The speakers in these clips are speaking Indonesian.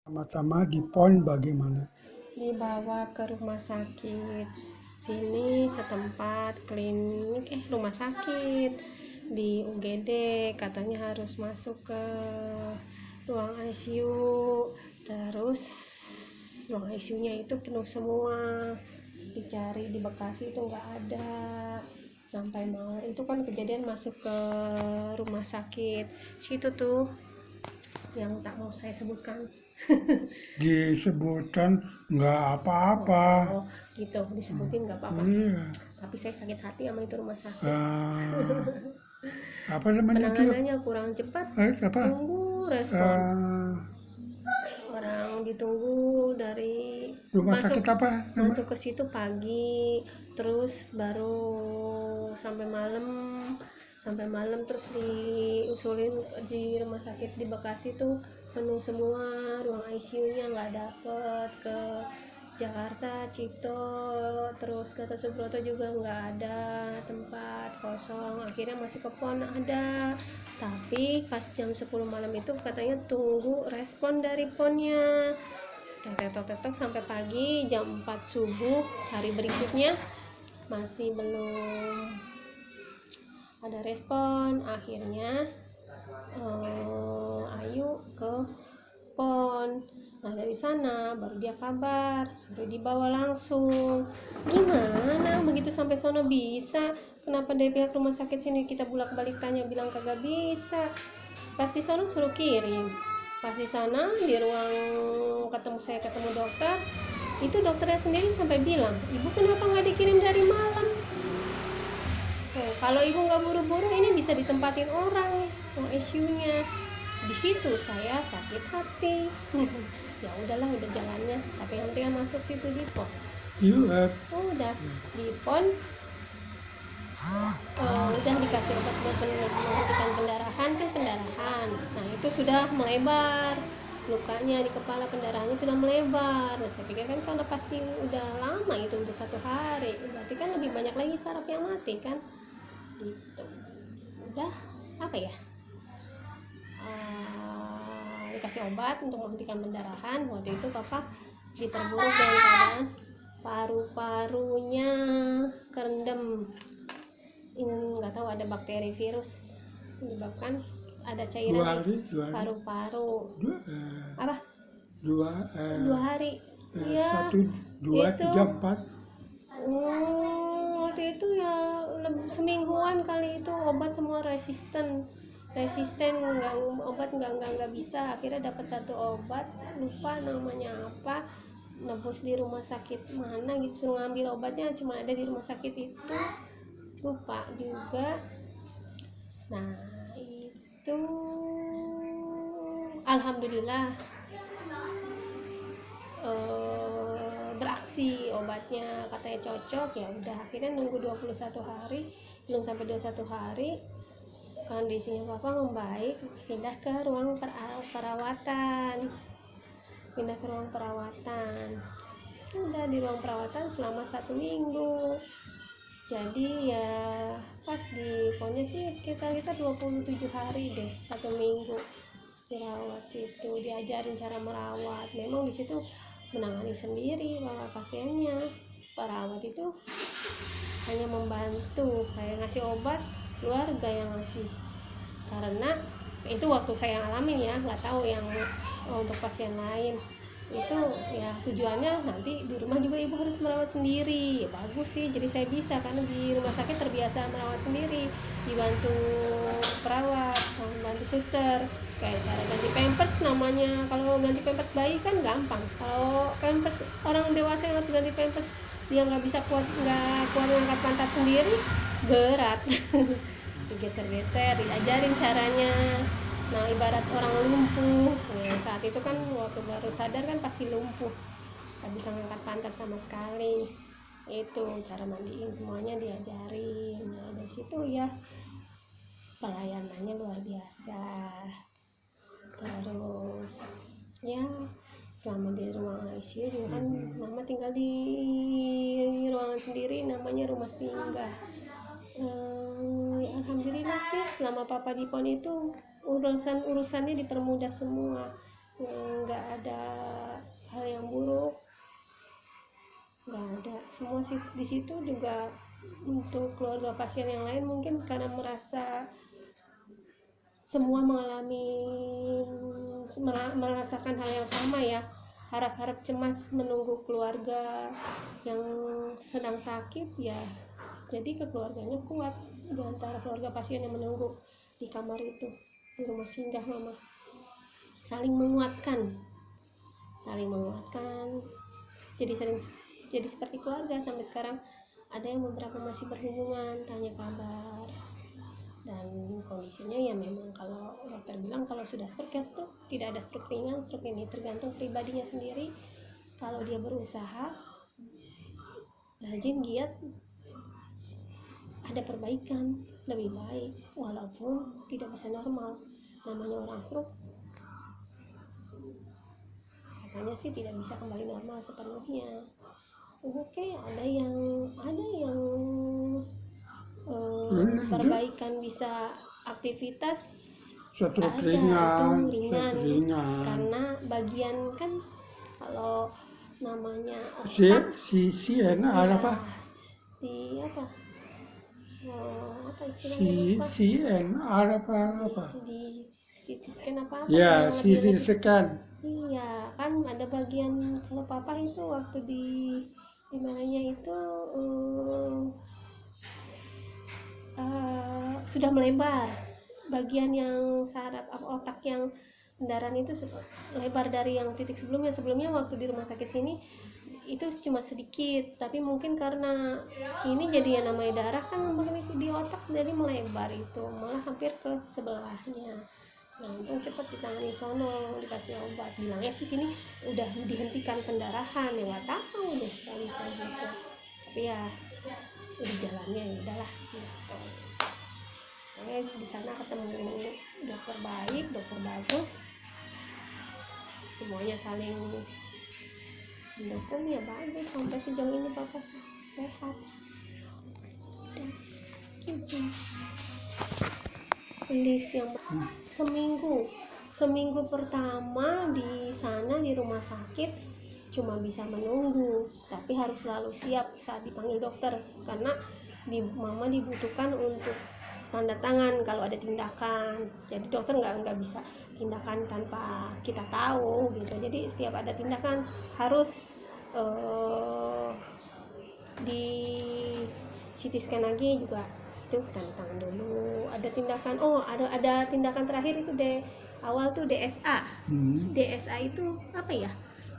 Pertama-tama di PON bagaimana? Dibawa ke rumah sakit sini setempat klinik rumah sakit di UGD, katanya harus masuk ke ruang ICU. Terus ruang ICU-nya itu penuh semua, dicari di Bekasi itu nggak ada. Sampai malam itu kan kejadian masuk ke rumah sakit situ tuh yang tak mau saya sebutkan. Disebutkan nggak apa-apa. Oh gitu, disebutin nggak apa-apa. Iya. Tapi saya sakit hati sama itu rumah sakit. Eh, apa namanya tuh? Penanganannya kurang cepat, Apa? tunggu respon. Eh, Orang ditunggu dari Rumah masuk sakit apa nama? masuk ke situ pagi, terus baru sampai malam terus diusulin di rumah sakit di Bekasi tuh penuh semua, ruang ICU-nya nggak dapet. Ke Jakarta, Cipto, terus Gatot Subroto juga nggak ada tempat kosong. Akhirnya masuk ke PON ada, tapi pas jam 10 malam itu katanya tunggu respon dari PON-nya. Tetok-tetok sampai pagi jam 4 subuh hari berikutnya masih belum ada respon. Akhirnya Ayu ke PON. Nah dari sana baru dia kabar, suruh dibawa langsung. Gimana begitu sampai sono bisa? Kenapa dari pihak rumah sakit sini kita bolak-balik tanya bilang kagak bisa? Pas di sono suruh kirim. Pas di sana di ruang saya ketemu dokter, itu dokternya sendiri sampai bilang, ibu kenapa nggak dikirim dari malam? Oh, kalau ibu nggak buru-buru ini bisa ditempatin orang ICU-nya. Di situ saya sakit hati. Ya udahlah, udah jalannya. Tapi yang penting masuk situ di PON. Iya. Udah di PON, udah dikasih obat buat menghentikan pendarahan kan pendarahan. Nah itu sudah melebar, lukanya di kepala pendarahannya sudah melebar. Nah, saya pikir kan karena pasti udah lama itu udah 1 hari, berarti kan lebih banyak lagi saraf yang mati kan gitu. Udah apa ya, dikasih obat untuk menghentikan pendarahan. Waktu itu papa diperburuk dengan keadaan paru-parunya kerendam. Ini nggak tahu ada bakteri virus menyebabkan ada cairan di paru-paru. Apa? Dua, 2 hari. Iya. 1, 2, Itu 3, 4. waktu itu ya semingguan kali itu obat semua resisten nggak bisa. Akhirnya dapat satu obat, lupa namanya apa, nebus di rumah sakit mana gitu, suruh ngambil obatnya cuma ada di rumah sakit itu, lupa juga. Nah itu alhamdulillah beraksi obatnya, katanya cocok. Ya udah akhirnya nunggu 21 hari, belum sampai 21 hari kondisinya papa membaik, pindah ke ruang perawatan. Udah di ruang perawatan selama 1 minggu. Jadi ya pas di ponnya sih kita 27 hari deh, 1 minggu dirawat situ, diajarin cara merawat. Memang di situ menangani sendiri para pasiennya, perawat itu hanya membantu kayak ngasih obat, keluarga yang ngasih. Karena itu waktu saya alamin ya, nggak tahu yang untuk pasien lain. Itu ya tujuannya nanti di rumah juga ibu harus merawat sendiri. Ya bagus sih, jadi saya bisa karena di rumah sakit terbiasa merawat sendiri, dibantu perawat, bantu suster, kayak cara ganti pampers namanya. Kalau ganti pampers bayi kan gampang, kalau pampers orang dewasa yang harus ganti pampers dia nggak kuat ngangkat pantat sendiri, berat. Digeser-geser, diajarin caranya. Nah ibarat orang lumpuh ya, saat itu kan waktu baru sadar kan pasti lumpuh, nggak bisa ngangkat pantat sama sekali. Itu cara mandiin semuanya diajarin. Nah dari situ ya pelayanannya luar biasa. Terus ya selama di ruang ICU juga kan mama tinggal di ruangan sendiri namanya rumah singgah. Alhamdulillah sih selama papa di PON itu urusannya dipermudah semua, nggak ada semua sih. Di situ juga untuk keluarga pasien yang lain mungkin karena merasa semua merasakan hal yang sama ya, harap-harap cemas menunggu keluarga yang sedang sakit ya, jadi keluarganya kuat di antara keluarga pasien yang menunggu di kamar itu, di rumah singgah mama, saling menguatkan, jadi seperti keluarga sampai sekarang. Ada yang beberapa masih berhubungan, tanya kabar, dan kondisinya ya memang kalau dokter bilang kalau sudah stroke ya stroke, tidak ada stroke ringan, stroke ini tergantung pribadinya sendiri. Kalau dia berusaha rajin giat, ada perbaikan lebih baik, walaupun tidak bisa normal. Namanya orang stroke katanya sih tidak bisa kembali normal sepenuhnya. Oke, ada yang perbaikan bisa aktivitas, stroke ada ringan, itu stroke ringan. karena bagian kan kalau namanya CNR ya, apa? Apa istilahnya, CNR apa? di CT scan apa Ya, yang CT lebih scan. iya kan ada bagian, kalau papa itu waktu di mananya itu sudah melebar, bagian yang saraf otak yang pendarahan itu lebar dari yang titik sebelumnya waktu di rumah sakit sini itu cuma sedikit, tapi mungkin karena ini jadi yang namanya darah kan di otak jadi melebar, itu malah hampir ke sebelahnya. Nah, untung cepat ditangani sono, dikasih obat, bilangnya sih sini udah dihentikan pendarahan, ya nggak tahu deh kalau bisa gitu, tapi ya udah jalannya ya udahlah gitu. Di sana ketemu dokter baik, dokter bagus, semuanya saling mendukung ya, bagus sampai sejauh ini papa sehat. Dan gitu. Lift yang seminggu pertama di sana di rumah sakit cuma bisa menunggu, tapi harus selalu siap saat dipanggil dokter karena mama dibutuhkan untuk tanda tangan kalau ada tindakan. Jadi dokter nggak bisa tindakan tanpa kita tahu gitu. Jadi setiap ada tindakan harus di CT scan lagi juga itu tanda tangan dulu. Ada tindakan, ada tindakan terakhir itu awal tuh DSA. DSA itu apa ya?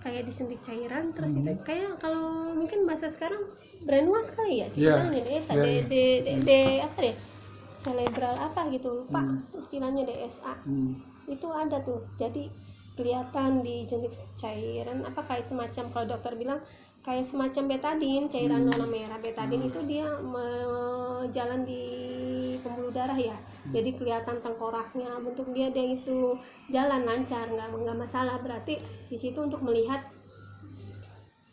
Kayak disuntik cairan, terus itu kayak kalau mungkin bahasa sekarang brainwash kali ya, DSA, apa deh, cerebral apa gitu, lupa istilahnya DSA. Itu ada tuh, jadi kelihatan disuntik cairan apa kayak semacam, kalau dokter bilang kayak semacam betadin, cairan warna merah. Betadin itu dia jalan di pembuluh darah ya, jadi kelihatan tengkoraknya, bentuk dia itu jalan lancar, nggak masalah. Berarti di situ untuk melihat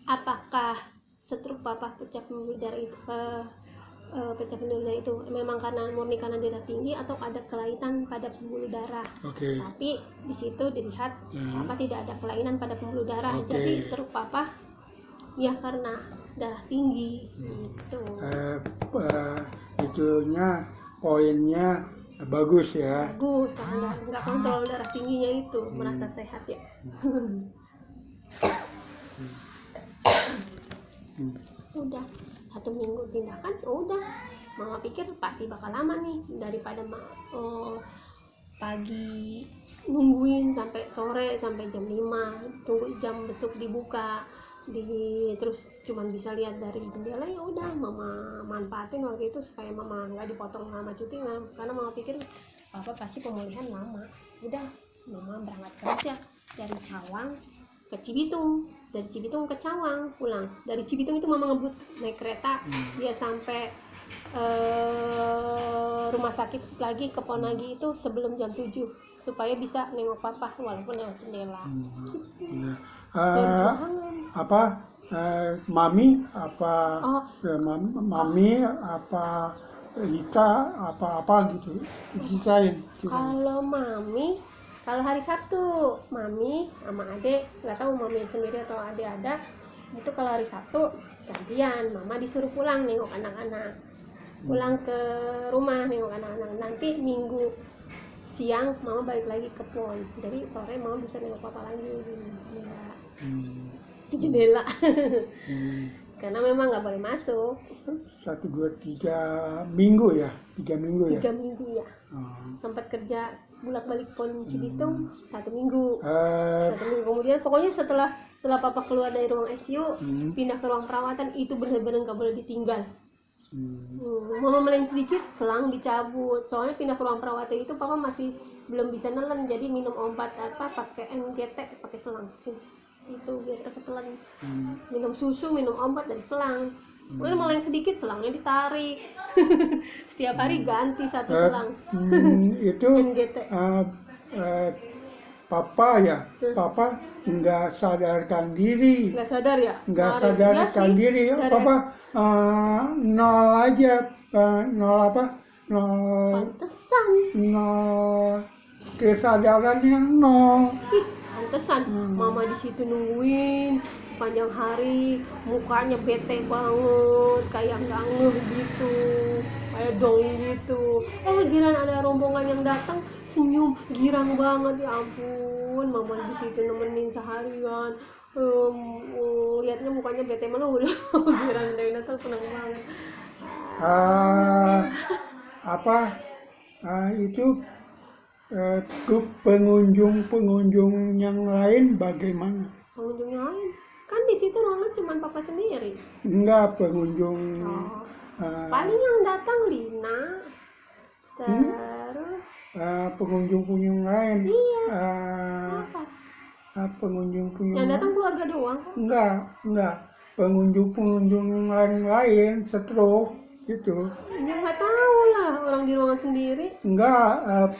apakah stroke papa pecah pembuluh darah itu itu memang murni karena darah tinggi atau ada kelainan pada pembuluh darah. Tapi di situ dilihat papa tidak ada kelainan pada pembuluh darah. Jadi stroke papa ya karena darah tinggi gitu. Itunya poinnya bagus ya. Bagus karena nggak kontrol darah tingginya itu, merasa sehat ya. Udah 1 minggu tindakan, udah mama pikir pasti bakal lama nih, daripada pagi nungguin sampai sore, sampai jam 5 tunggu jam besuk dibuka, terus cuman bisa lihat dari jendela. Ya udah mama manfaatin waktu itu supaya mama nggak dipotong sama cuti, karena mama pikir papa pasti pemulihan lama. Udah mama berangkat kerja dari Cawang ke Cibitung, dari Cibitung ke Cawang pulang. Dari Cibitung itu mama ngebut naik kereta, dia sampai rumah sakit lagi ke Ponagi itu sebelum jam 7 supaya bisa nengok papa walaupun lewat jendela. Mami apa Rita apa gitu ceritain. Kalau mami, kalau hari Sabtu mami sama adek, nggak tahu mami sendiri atau adek ada, Itu kalau hari Sabtu gantian, mama disuruh pulang nengok anak-anak, pulang ke rumah nengok anak-anak. Nanti Minggu siang mama balik lagi ke pon, jadi sore mama bisa nengok papa lagi di jendela. Karena memang nggak boleh masuk. 1, 2, 3 minggu ya? 3 minggu ya? 3 minggu ya. Sempat kerja bolak-balik pon Cibitung 1 minggu. 1 minggu kemudian, pokoknya setelah papa keluar dari ruang ICU, pindah ke ruang perawatan, itu benar-benar nggak boleh ditinggal. Mama meleng sedikit, selang dicabut. Soalnya pindah ke ruang perawatan itu papa masih belum bisa nelen, jadi minum obat pakai NGT, pakai selang situ biar ketelan. Minum susu, minum obat dari selang. Kemudian meleng sedikit, selangnya ditarik. Setiap hari ganti satu selang. Itu NGT. Papa papa nggak sadarkan diri. Nggak sadar ya? Nggak sadarkan diri. Papa nol aja, nol apa? Pantesan. Nol kesadarannya nol. Pantesan mama di situ nungguin sepanjang hari, mukanya bete banget, kayak nggak ngeh gitu, kayak dong gitu. Giliran ada rombongan yang datang, senyum girang banget, ya ampun. Mama di situ nemenin seharian, lihatnya mukanya bete melulu. Giliran dari datang seneng banget. Itu ke pengunjung yang lain bagaimana? Pengunjung yang lain kan di situ ruangan cuma papa sendiri. Enggak, pengunjung paling yang datang Lina, terus pengunjung lain. Iya. Pengunjung yang datang keluarga doang kok. Enggak, pengunjung yang lain stroke gitu. Ya nggak tahu lah, orang di ruangan sendiri. Enggak.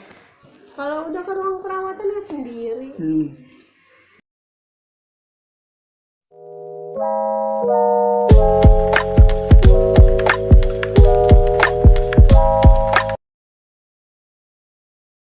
Kalau udah ke ruang perawatan ya sendiri.